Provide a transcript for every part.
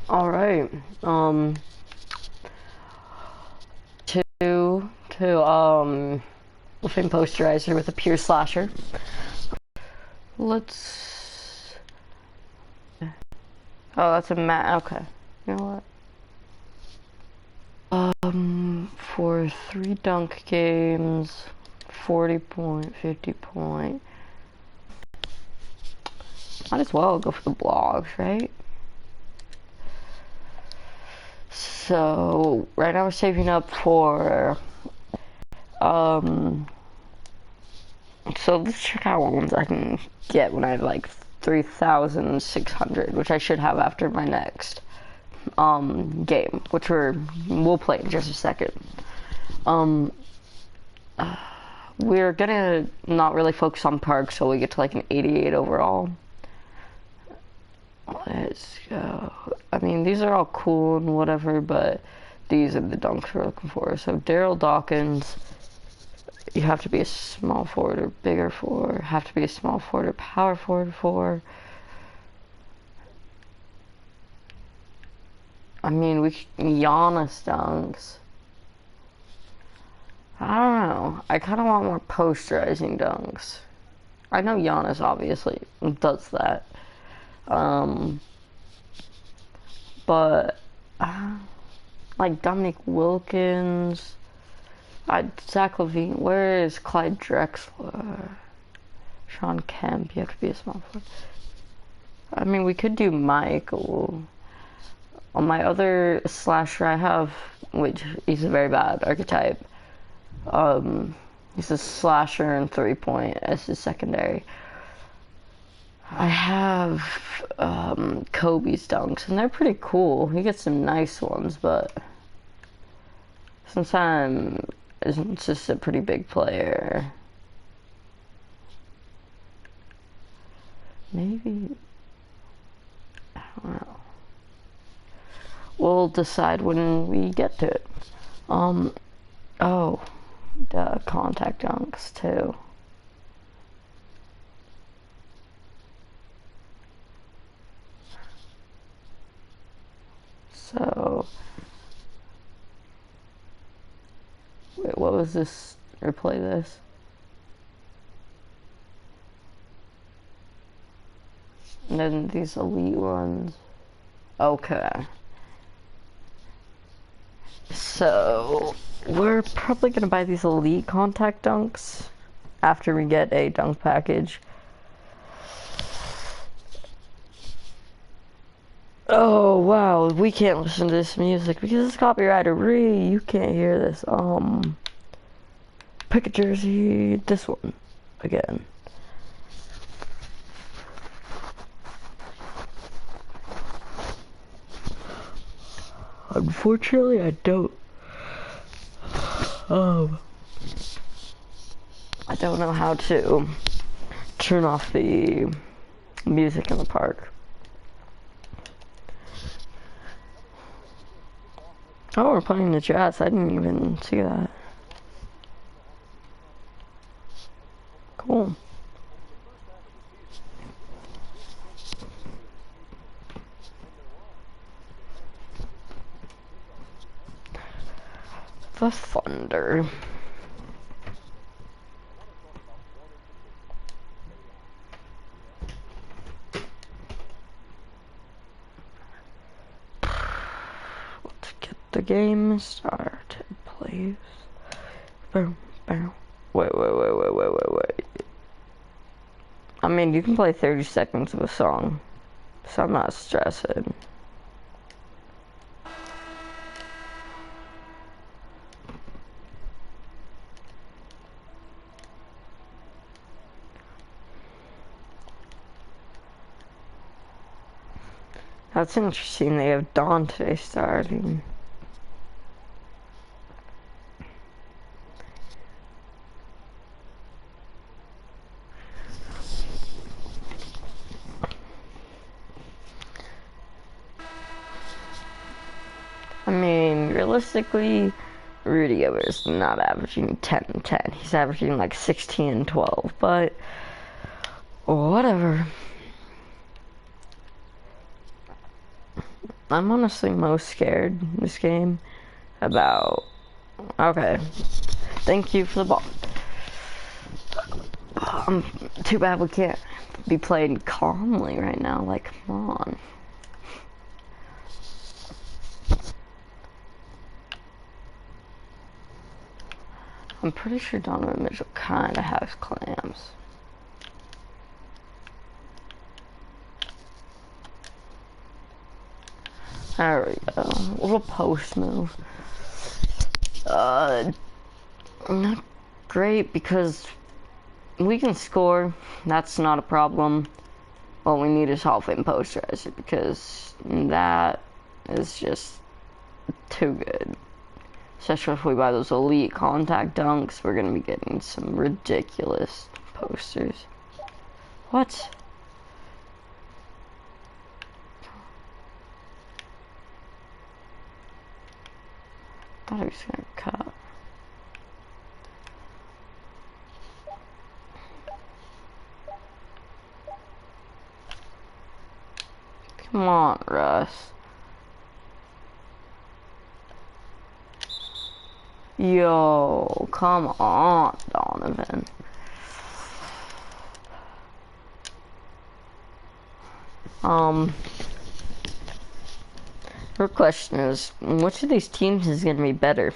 All right. To flipping posterizer with a pure slasher. Let's. Oh, that's a mat. Okay. You know what? For 3 dunk games, 40 point, 50 point. Might as well go for the blogs, right? So right now we're saving up for so let's check out what ones I can get when I have like 3,600, which I should have after my next game, which we'll play in just a second. We're gonna not really focus on parks, so we get to like an 88 overall. Let's go. I mean, these are all cool and whatever, but these are the dunks we're looking for. So Daryl Dawkins, you have to be a small forward or bigger for. Have to be a small forward or power forward for. I mean, Giannis dunks. I don't know. I kind of want more posterizing dunks. I know Giannis obviously does that. But like Dominic Wilkins, Zach LaVine. Where is Clyde Drexler? Sean Kemp. You have to be a small forward. I mean, we could do Michael. On my other slasher I have, which he's a very bad archetype. He's a slasher and 3-point as his secondary. I have Kobe's dunks, and they're pretty cool. He gets some nice ones, but sometimes it's just a pretty big player. Maybe, I don't know. We'll decide when we get to it. Oh, the contact dunks too. So, wait, what was this? Replay this. And then these elite ones. Okay. So, we're probably gonna buy these elite contact dunks after we get a dunk package. Oh wow, we can't listen to this music because it's copyrighted. You can't hear this. Pick a jersey, this one again. Unfortunately, I don't. I don't know how to turn off the music in the park. Oh, we're playing the Jazz. I didn't even see that. Cool. The Thunder. Let's get the game started, please. Boom, boom. Wait. I mean, you can play 30 seconds of a song, so I'm not stressing. That's interesting, they have Dante starting. I mean, realistically, Rudy Gobert is not averaging 10 and 10. He's averaging like 16 and 12, but whatever. I'm honestly most scared in this game about... Okay. Thank you for the ball. Too bad we can't be playing calmly right now. Like, come on. I'm pretty sure Donovan Mitchell kind of has clams. There we go. A little post move. Not great because we can score. That's not a problem. What we need is HOF and posterizer because that is just too good. Especially if we buy those elite contact dunks, we're gonna be getting some ridiculous posters. What? I thought he was gonna cut. Come on, Russ. Yo, come on, Donovan. Her question is, which of these teams is going to be better?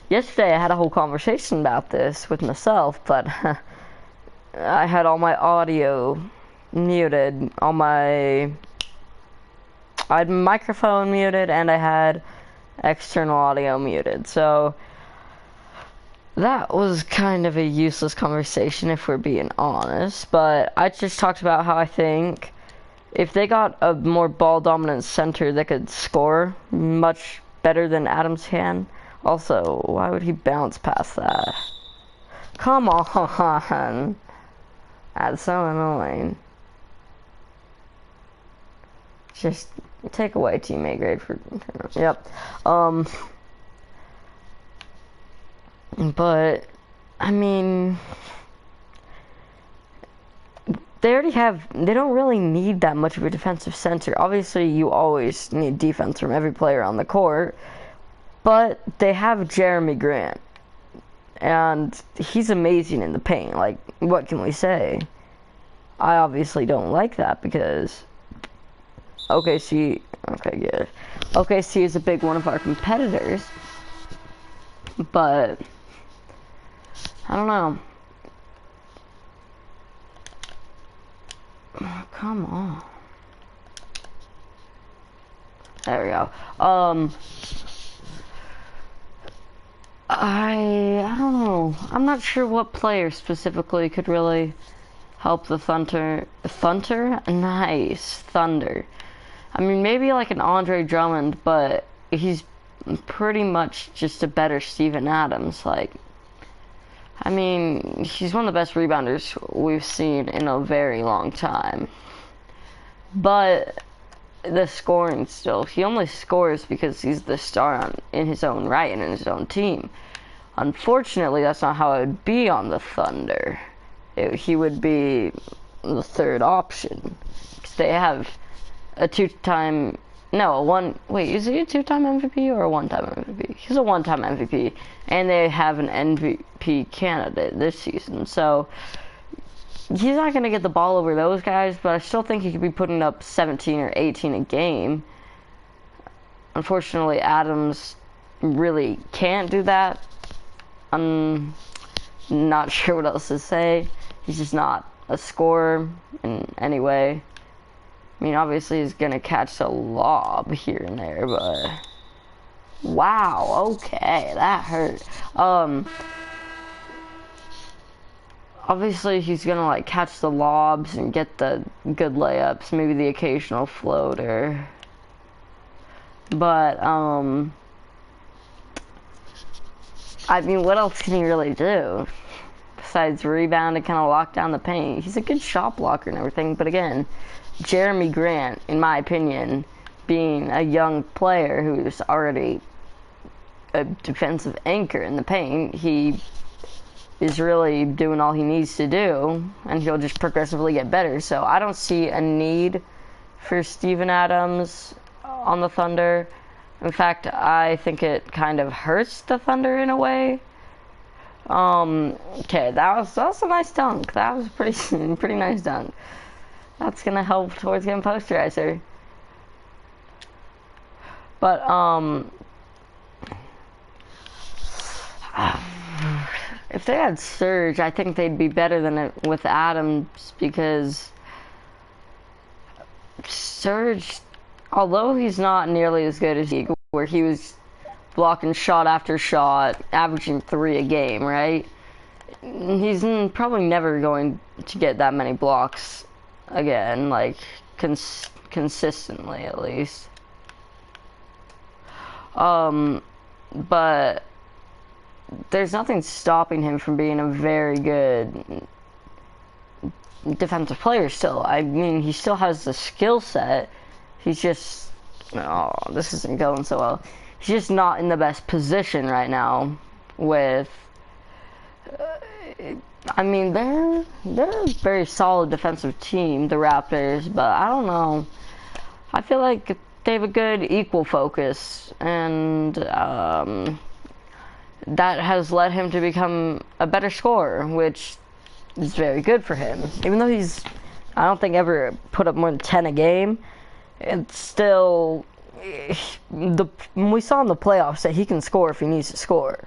Yesterday I had a whole conversation about this with myself, but I had all my audio muted, I had microphone muted, and I had external audio muted, so that was kind of a useless conversation if we're being honest, but I just talked about how I think if they got a more ball-dominant center that could score much better than Adams can. Also, why would he bounce past that? Come on! That's so annoying. Just take away teammate grade for... Yep. But, I mean... They don't really need that much of a defensive center. Obviously, you always need defense from every player on the court. But they have Jeremy Grant. And he's amazing in the paint. Like, what can we say? I obviously don't like that because OKC is a big one of our competitors. But, I don't know. Oh, come on. There we go. I don't know. I'm not sure what player specifically could really help the Thunder. Nice. Thunder. I mean, maybe like an Andre Drummond, but he's pretty much just a better Steven Adams. Like, I mean, he's one of the best rebounders we've seen in a very long time. But the scoring still, he only scores because he's the star in his own right and in his own team. Unfortunately, that's not how it would be on the Thunder. He would be the third option. Because they have a two-time... Wait, is he a two-time MVP or a one-time MVP? He's a one-time MVP, and they have an MVP candidate this season, so he's not going to get the ball over those guys, but I still think he could be putting up 17 or 18 a game. Unfortunately, Adams really can't do that. I'm not sure what else to say. He's just not a scorer in any way. I mean, obviously he's gonna catch a lob here and there, but wow, okay, that hurt. Obviously he's gonna like catch the lobs and get the good layups, maybe the occasional floater. But I mean, what else can he really do besides rebound and kind of lock down the paint? He's a good shot blocker and everything, but again, Jeremy Grant, in my opinion, being a young player who's already a defensive anchor in the paint, he is really doing all he needs to do, and he'll just progressively get better. So I don't see a need for Steven Adams. on the Thunder. In fact, I think it kind of hurts the Thunder in a way. Okay, that was a nice dunk. That was a pretty nice dunk. That's gonna help towards getting posterizer. But if they had Surge, I think they'd be better than it with Adams, because Surge, although he's not nearly as good as he, where he was blocking shot after shot, averaging 3 a game, right? He's probably never going to get that many blocks again, like consistently at least. But there's nothing stopping him from being a very good defensive player still. I mean, he still has the skill set. He's just, oh, this isn't going so well. He's just not in the best position right now with, I mean, they're a very solid defensive team, the Raptors, but I don't know. I feel like they have a good equal focus, and that has led him to become a better scorer, which is very good for him. Even though he's, I don't think, ever put up more than 10 a game, it's still, we saw in the playoffs that he can score if he needs to score.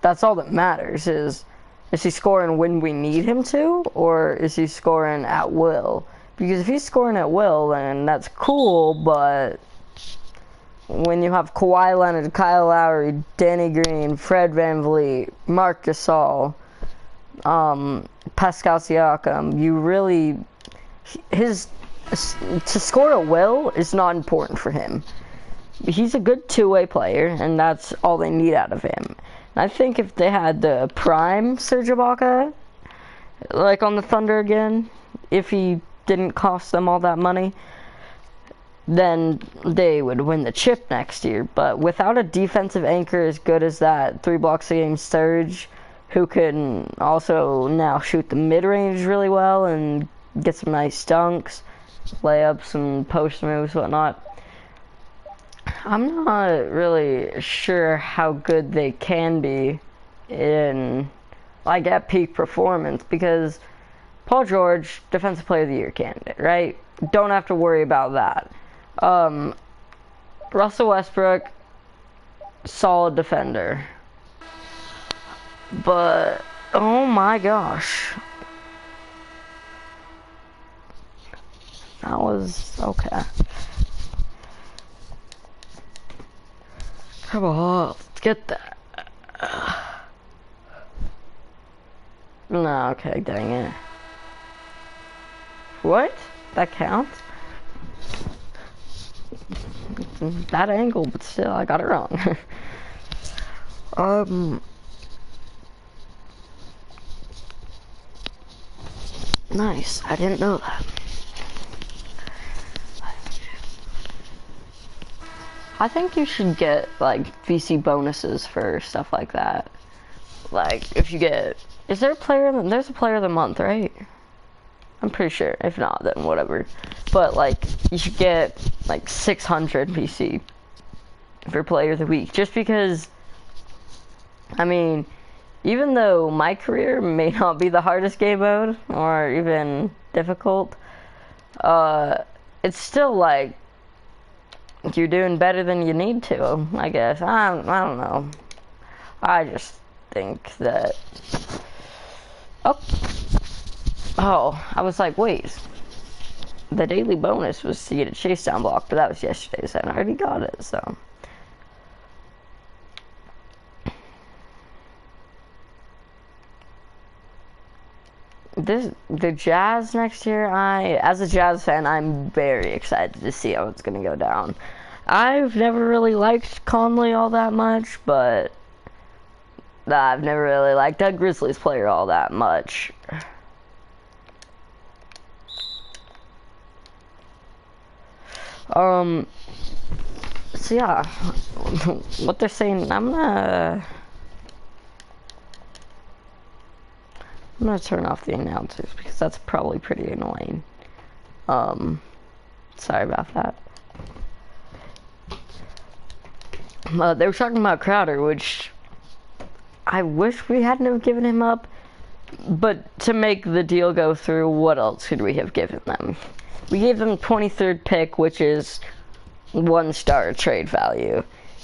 That's all that matters. Is he scoring when we need him to, or is he scoring at will? Because if he's scoring at will, then that's cool, but when you have Kawhi Leonard, Kyle Lowry, Danny Green, Fred VanVleet, Marc Gasol, Pascal Siakam, you really, to score at will is not important for him. He's a good two-way player, and that's all they need out of him. And I think if they had the prime Serge Ibaka, like on the Thunder again, if he didn't cost them all that money, then they would win the chip next year. But without a defensive anchor as good as that 3 blocks a game Surge, who can also now shoot the mid-range really well and get some nice dunks, layups and post moves, whatnot, I'm not really sure how good they can be in, like, at peak performance, because Paul George, Defensive Player of the Year candidate, right? Don't have to worry about that. Russell Westbrook, solid defender. But, oh my gosh. That was okay. Come on, let's get that. No, okay, dang it. What? That counts? That angle, but still, I got it wrong. Nice, I didn't know that. I think you should get, like, VC bonuses for stuff like that. Like, if you get, is there a player, there's a player of the month, right? I'm pretty sure. If not, then whatever. But, like, you should get, like, 600 VC for player of the week. Just because, I mean, even though my career may not be the hardest game mode, or even difficult, it's still, like, you're doing better than you need to, I guess. I don't know. I just think that, oh, I was like, wait, the daily bonus was to get a chase down block, but that was yesterday, so I already got it, so. The Jazz next year, as a Jazz fan, I'm very excited to see how it's gonna go down. I've never really liked Conley all that much, but I've never really liked that Grizzlies player all that much. So yeah, what they're saying, I'm gonna turn off the announcers because that's probably pretty annoying. Sorry about that. They were talking about Crowder, which I wish we hadn't have given him up. But to make the deal go through, what else could we have given them? We gave them 23rd pick, which is 1-star trade value.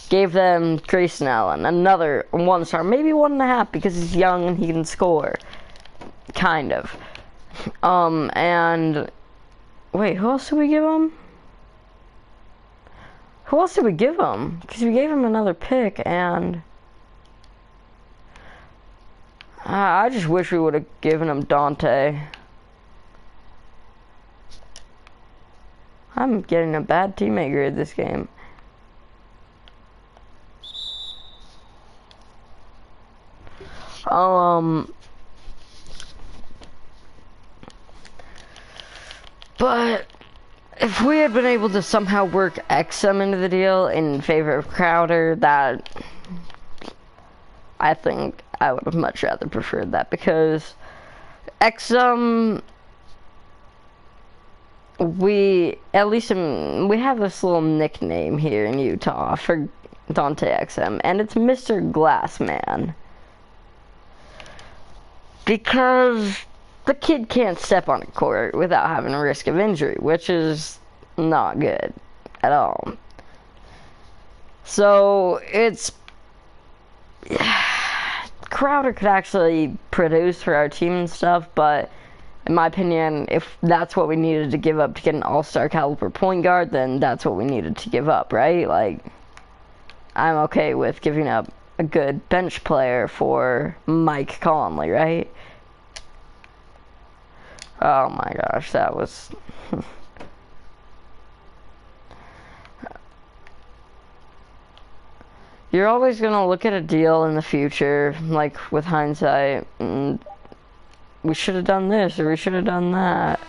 Gave them Grayson Allen, another 1-star, maybe 1.5 because he's young and he can score. Kind of. And wait, who else did we give him? Who else did we give him? Because we gave him another pick, and I just wish we would have given him Dante. I'm getting a bad teammate grade this game. But if we had been able to somehow work XM into the deal in favor of Crowder, that I think I would have much rather preferred that, because XM, we have this little nickname here in Utah for Dante XM, and it's Mr. Glassman. Because the kid can't step on a court without having a risk of injury, which is not good at all. So Crowder could actually produce for our team and stuff, but in my opinion, if that's what we needed to give up to get an all-star caliber point guard, then that's what we needed to give up, right? Like, I'm okay with giving up a good bench player for Mike Conley, right? Oh my gosh, that was... You're always gonna look at a deal in the future, like with hindsight, and we should have done this, or we should have done that.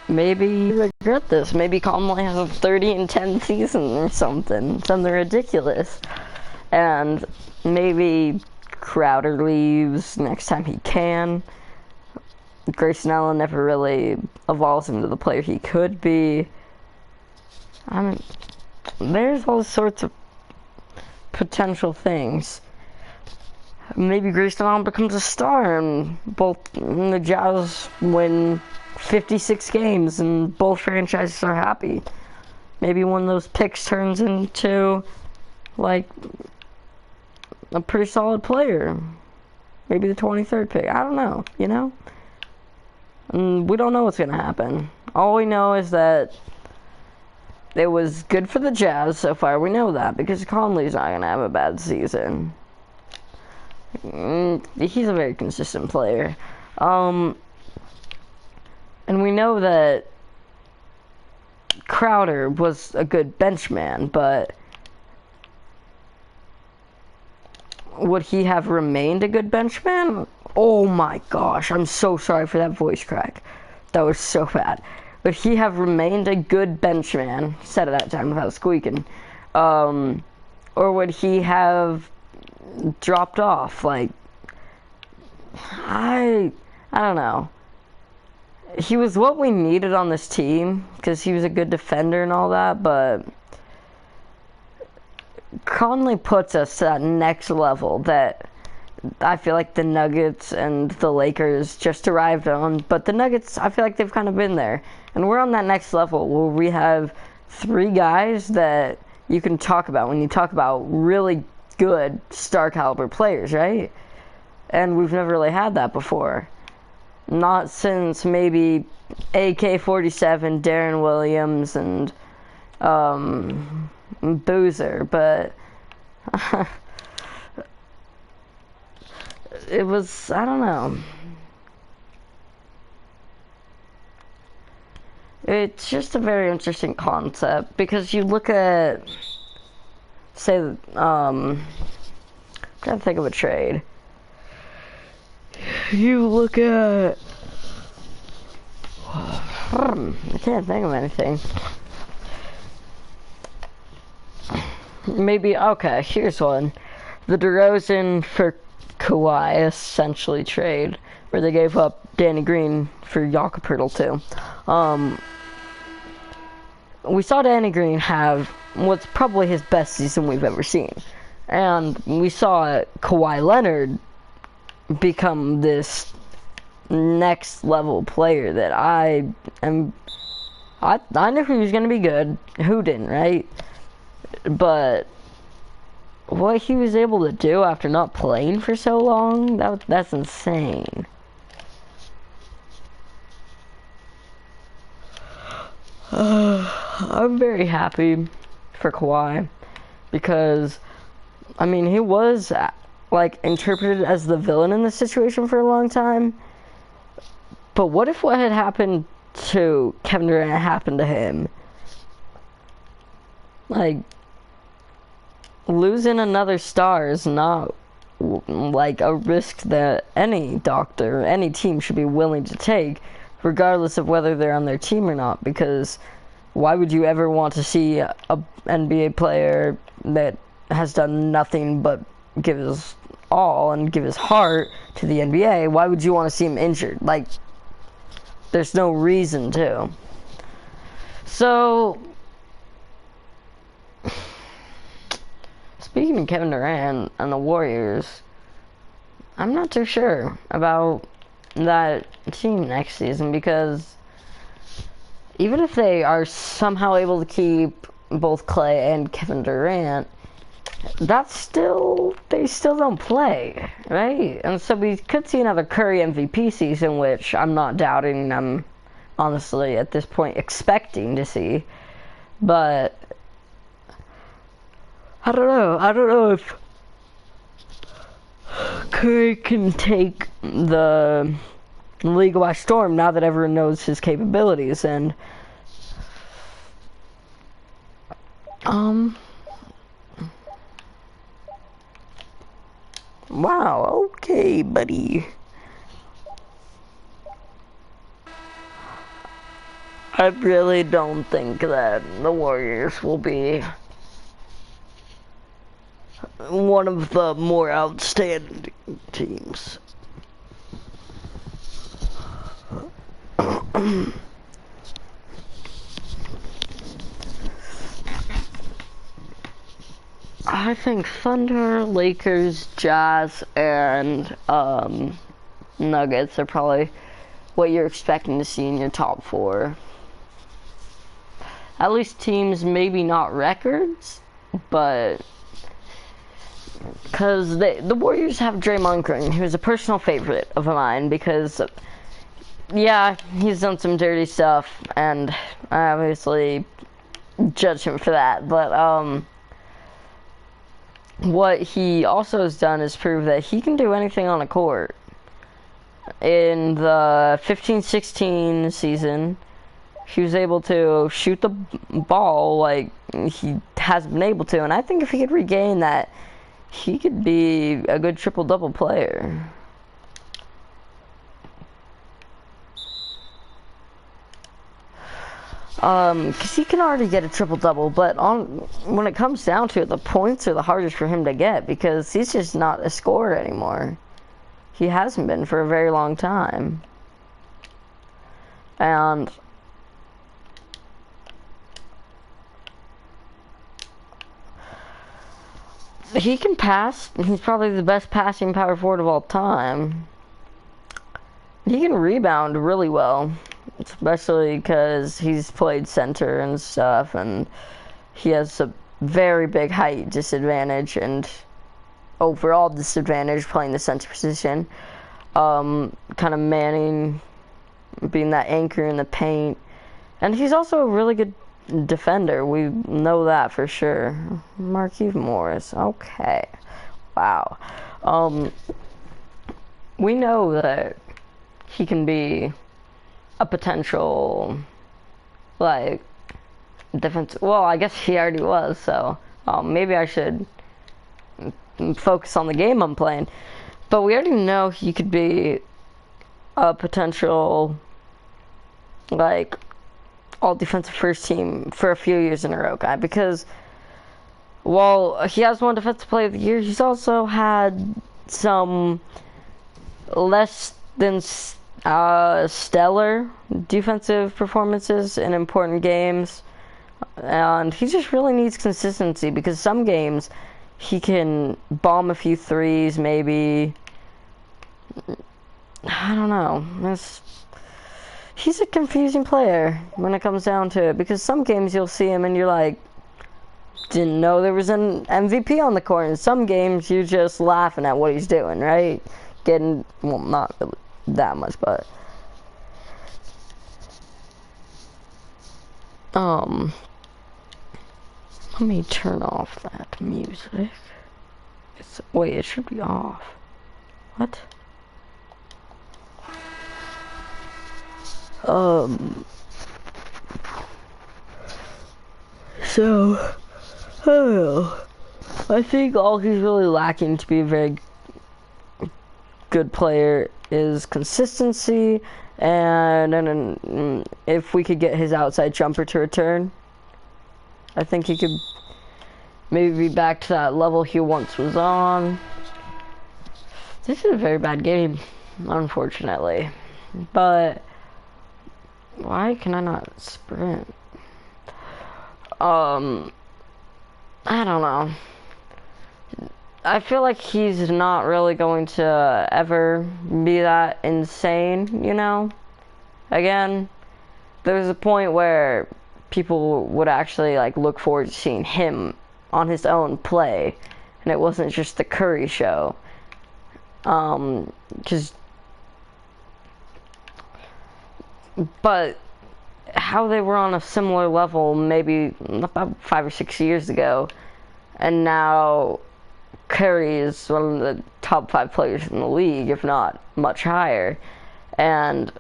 Maybe you regret this. Maybe Conley has a 30-10 season or something ridiculous. And maybe Crowder leaves next time he can. Grayson Allen never really evolves into the player he could be. I mean, there's all sorts of potential things. Maybe Grayson Allen becomes a star and the Jazz win 56 games and both franchises are happy. Maybe one of those picks turns into, like, a pretty solid player. Maybe the 23rd pick. I don't know, you know? And we don't know what's going to happen. All we know is that it was good for the Jazz so far. We know that because Conley's not going to have a bad season. He's a very consistent player. And we know that Crowder was a good bench man, but would he have remained a good bench man? Oh my gosh, I'm so sorry for that voice crack. That was so bad. Would he have remained a good bench man? Said it that time without squeaking. Or would he have dropped off? Like, I don't know. He was what we needed on this team because he was a good defender and all that, but Conley puts us to that next level that I feel like the Nuggets and the Lakers just arrived on, but the Nuggets, I feel like they've kind of been there. And we're on that next level where we have 3 guys that you can talk about when you talk about really good star caliber players, right? And we've never really had that before. Not since maybe AK-47, Darren Williams, and Boozer, but it was, I don't know. It's just a very interesting concept because you look at, say, trying to think of a trade. You look at, I can't think of anything. Maybe, okay, here's one. The DeRozan for Kawhi essentially trade, where they gave up Danny Green for Jakob Poeltl too. We saw Danny Green have what's probably his best season we've ever seen. And we saw Kawhi Leonard become this next level player that I knew he was going to be good. Who didn't, right? But what he was able to do after not playing for so long, that's insane. I'm very happy for Kawhi because, I mean, he was like interpreted as the villain in this situation for a long time. But what if what had happened to Kevin Durant happened to him? Like, losing another star is not like a risk that any doctor, any team should be willing to take, regardless of whether they're on their team or not, because why would you ever want to see a NBA player that has done nothing but give his all and give his heart to the NBA? Why would you want to see him injured? Like, there's no reason to. So, speaking of Kevin Durant and the Warriors, I'm not too sure about that team next season, because even if they are somehow able to keep both Klay and Kevin Durant, they still don't play, right? And so we could see another Curry MVP season, which I'm not doubting. I'm honestly at this point expecting to see, but I don't know if Curry can take the league by storm now that everyone knows his capabilities. And wow, okay, buddy. I really don't think that the Warriors will be one of the more outstanding teams. I think Thunder, Lakers, Jazz, and Nuggets are probably what you're expecting to see in your top four. At least teams, maybe not records, but because the Warriors have Draymond Green, who's a personal favorite of mine, because yeah, he's done some dirty stuff, and I obviously judge him for that, but what he also has done is prove that he can do anything on a court. In the 15-16 season, he was able to shoot the ball like he has been able to, and I think if he could regain that, he could be a good triple-double player. Because he can already get a triple-double, but when it comes down to it, the points are the hardest for him to get, because he's just not a scorer anymore. He hasn't been for a very long time. And he can pass. He's probably the best passing power forward of all time. He can rebound really well, especially because he's played center and stuff, and he has a very big height disadvantage and overall disadvantage playing the center position. Kind of manning, being that anchor in the paint. And he's also a really good defender. We know that for sure. Markieff Morris. Okay. Wow. We know that he can be a potential, like, defense. Well, I guess he already was, so maybe I should focus on the game I'm playing. But we already know he could be a potential, like, all-defensive first team for a few years in a row guy, because while he has won Defensive Player of the Year, he's also had some less than stellar defensive performances in important games. And he just really needs consistency because some games he can bomb a few threes, maybe. I don't know. He's a confusing player when it comes down to it, because some games you'll see him and you're like, didn't know there was an MVP on the court. In some games you're just laughing at what he's doing, right? Getting, well, not really that much, but let me turn off that music. Wait, it should be off. What? So, I think all he's really lacking to be a very good player is consistency, and if we could get his outside jumper to return, I think he could maybe be back to that level he once was on. This is a very bad game, unfortunately. But why can I not sprint? I don't know. I feel like he's not really going to ever be that insane, you know? Again, there's a point where people would actually like look forward to seeing him on his own play, and it wasn't just the Curry show. But how they were on a similar level maybe about 5 or 6 years ago, and now Curry is one of the top 5 players in the league, if not much higher, and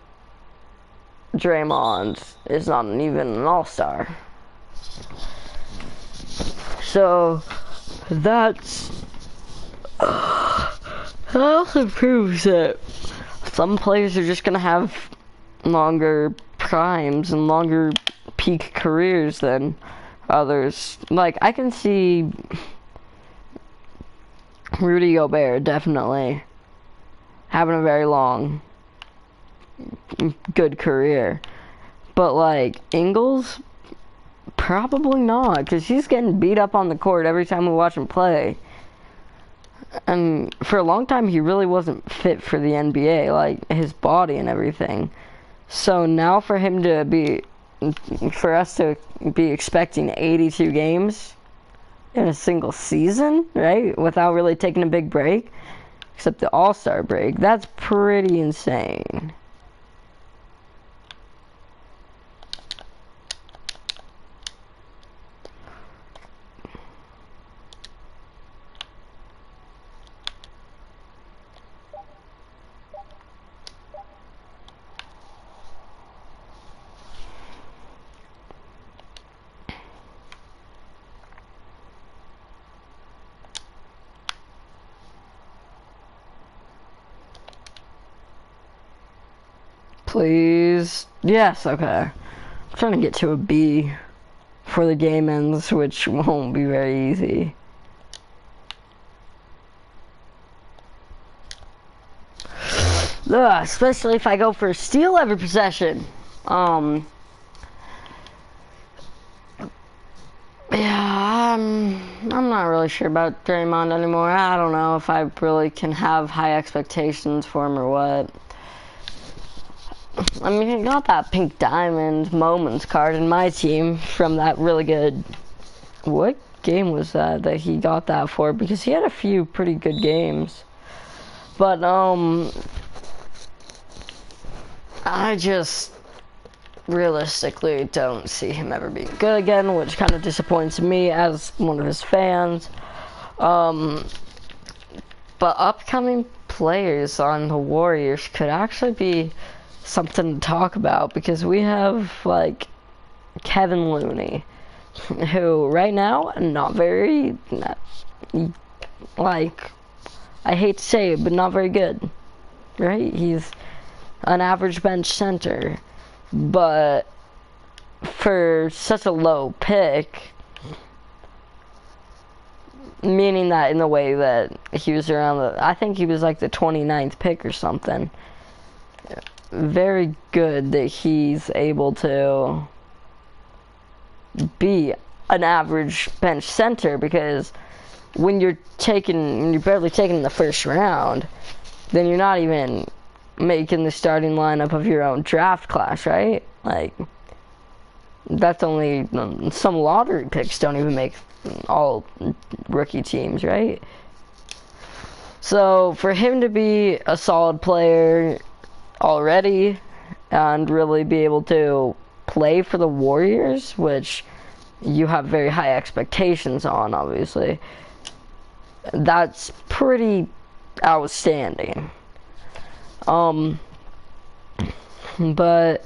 Draymond is not even an all-star. So that also proves that some players are just gonna have longer primes and longer peak careers than others. Like, I can see Rudy Gobert definitely having a very long, good career. But, like, Ingles, probably not, because he's getting beat up on the court every time we watch him play. And for a long time, he really wasn't fit for the NBA, like, his body and everything. So now for us to be expecting 82 games in a single season, right, without really taking a big break, except the All-Star break, that's pretty insane. Please. Yes, okay. I'm trying to get to a B before the game ends, which won't be very easy. Ugh, especially if I go for a steal every possession. Yeah, I'm not really sure about Draymond anymore. I don't know if I really can have high expectations for him or what. I mean, he got that pink diamond moments card in my team from that really good... What game was that he got that for? Because he had a few pretty good games. But, I just realistically don't see him ever being good again, which kind of disappoints me as one of his fans. But upcoming players on the Warriors could actually be something to talk about, because we have like Kevin Looney, who right now not very, like, I hate to say it, but not very good, right? He's an average bench center, but for such a low pick, meaning that in the way that he was around I think he was like the 29th pick or something. Very good that he's able to be an average bench center, because when you're barely taken in the first round, then you're not even making the starting lineup of your own draft class, right? Like, that's only, some lottery picks don't even make all rookie teams, right? So for him to be a solid player already and really be able to play for the Warriors, which you have very high expectations on, obviously, that's pretty outstanding. But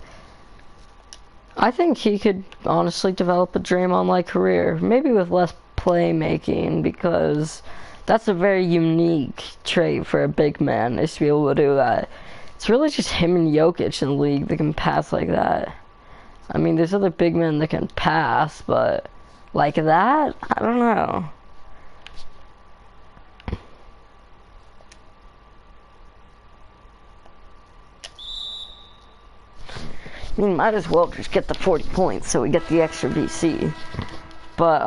I think he could honestly develop a Draymond-like career, maybe with less playmaking, because that's a very unique trait for a big man, is to be able to do that. It's really just him and Jokic in the league that can pass like that. I mean, there's other big men that can pass, but like that? I don't know. I mean, might as well just get the 40 points so we get the extra VC. But,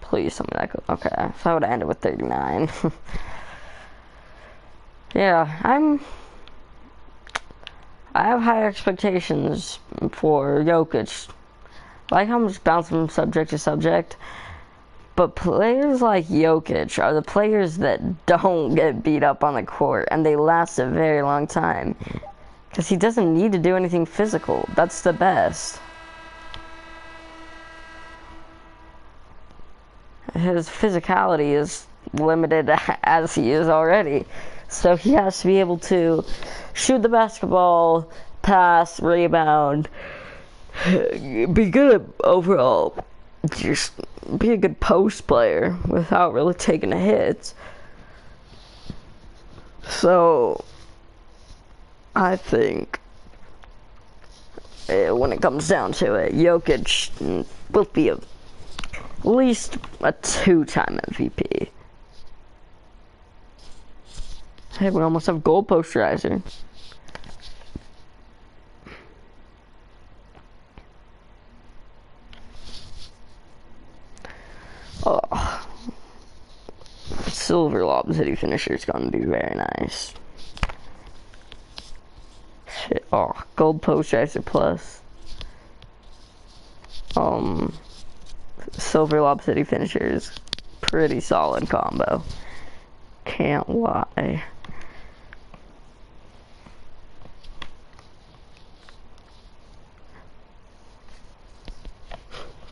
please tell me that goes. Okay, so I would have ended with 39. Yeah, I have high expectations for Jokic. Like, I'm just bouncing from subject to subject. But players like Jokic are the players that don't get beat up on the court, and they last a very long time. Because he doesn't need to do anything physical. That's the best. His physicality is limited as he is already. So he has to be able to shoot the basketball, pass, rebound, be good overall. Just be a good post player without really taking the hits. So I think when it comes down to it, Jokic will be at least a 2-time MVP. Hey, we almost have gold posterizer. Oh, silver lob city finisher is gonna be very nice. Shit. Oh, gold posterizer plus silver lob city finishers, pretty solid combo. Can't lie.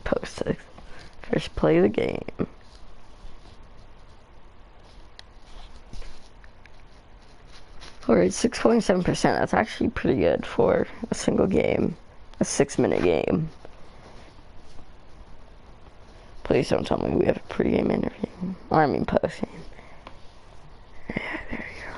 Post 6. First play of the game. Alright, 6.7%. That's actually pretty good for a single game. A 6-minute game. Please don't tell me we have a pre-game interview. Or I mean post-game. Yeah, there you go.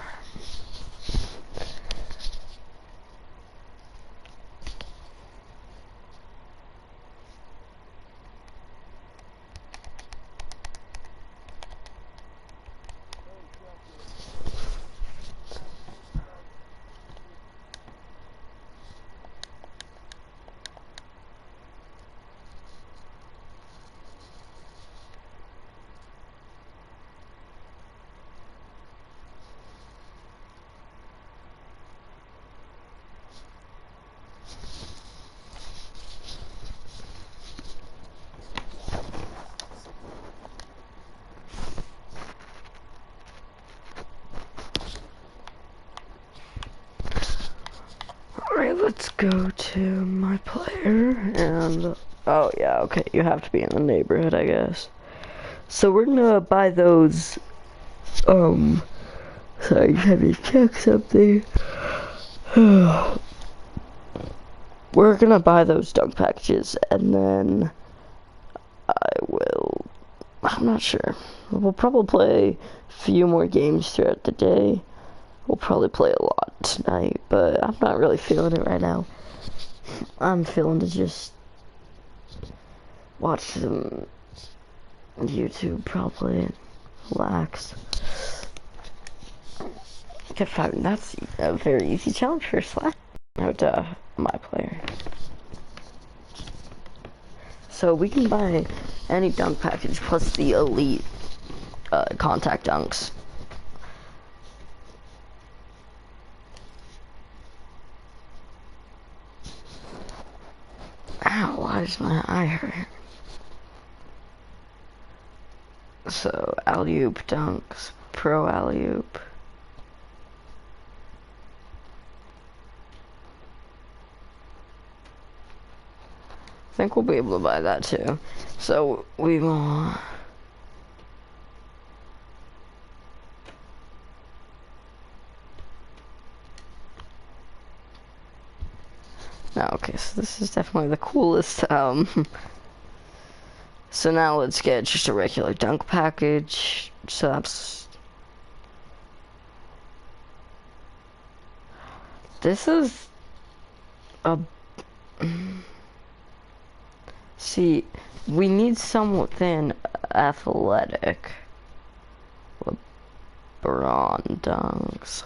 Alright, let's go to my player, and, oh yeah, okay, you have to be in the neighborhood, I guess. So we're gonna buy those, sorry, let me check something. We're gonna buy those dunk packages, and then I'm not sure. We'll probably play a few more games throughout the day. We'll probably play a lot tonight, but I'm not really feeling it right now. I'm feeling to just watch some YouTube, probably, and relax. Get 5. That's a very easy challenge for Slack. Out to my player. So we can buy any dunk package plus the elite contact dunks. Ow, why does my eye hurt? So, alley-oop dunks, pro alley-oop. I think we'll be able to buy that too. So, we will... No, okay, so this is definitely the coolest, So now let's get just a regular dunk package. So that's... This is a... See, we need something athletic. LeBron dunks.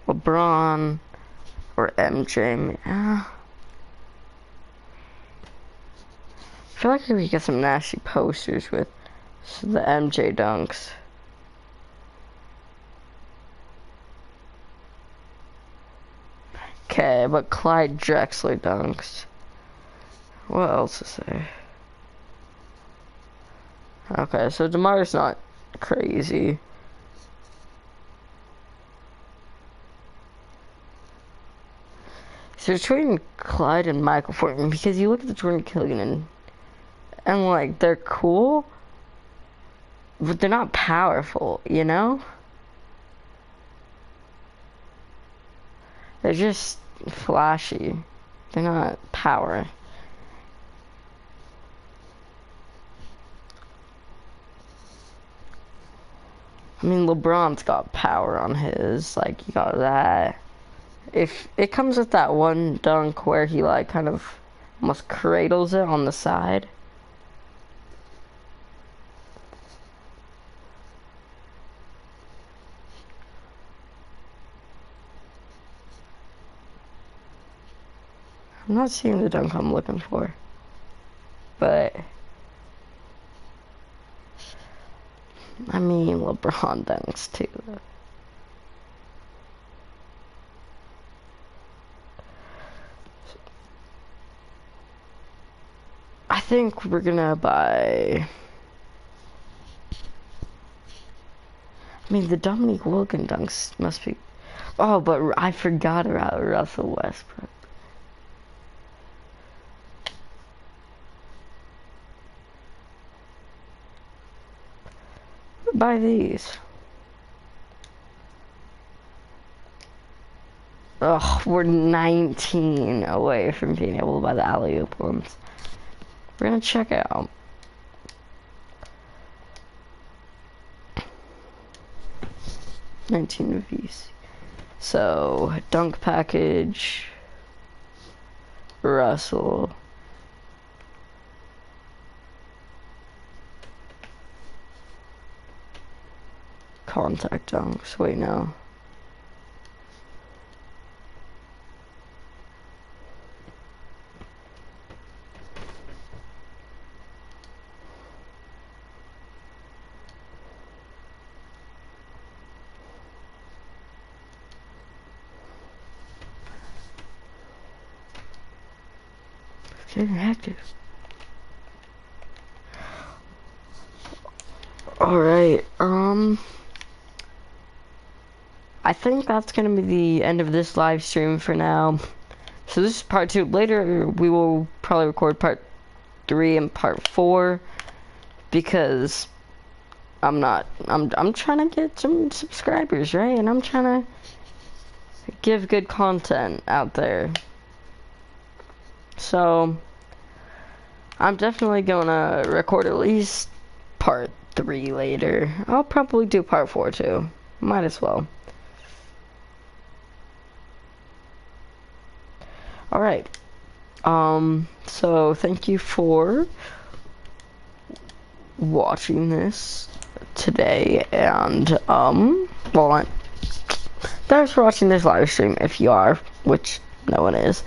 LeBron or MJ. I feel like we could get some nasty posters with the MJ dunks. Okay, but Clyde Drexler dunks. What else is there? Okay, so DeMar's not crazy. So between Clyde and Michael Fortman, because you look at the Jordan Killian and like they're cool, but they're not powerful, you know? They're just flashy. They're not power. I mean, LeBron's got power on his, like, he got that. If it comes with that one dunk where he, like, kind of almost cradles it on the side. I'm not seeing the dunk I'm looking for. But... I mean, LeBron dunks too. I think we're gonna buy... I mean, the Dominique Wilkins dunks must be... Oh, but I forgot about Russell Westbrook. Buy these. Ugh, we're 19 away from being able to buy the alley-oop ones. We're gonna check out. $19 of these. So, dunk package. Russell. Contact dunks. Wait, no. It's getting active. Alright, I think that's gonna be the end of this live stream for now. So this is part 2. Later we will probably record part 3 and part 4 because I'm trying to get some subscribers, right? And I'm trying to give good content out there. So I'm definitely gonna record at least part 3 later. I'll probably do part 4 too. Might as well. Alright, so thank you for watching this today, and, well, thanks for watching this live stream, if you are, which no one is,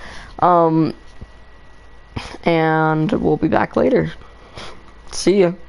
and we'll be back later. See ya.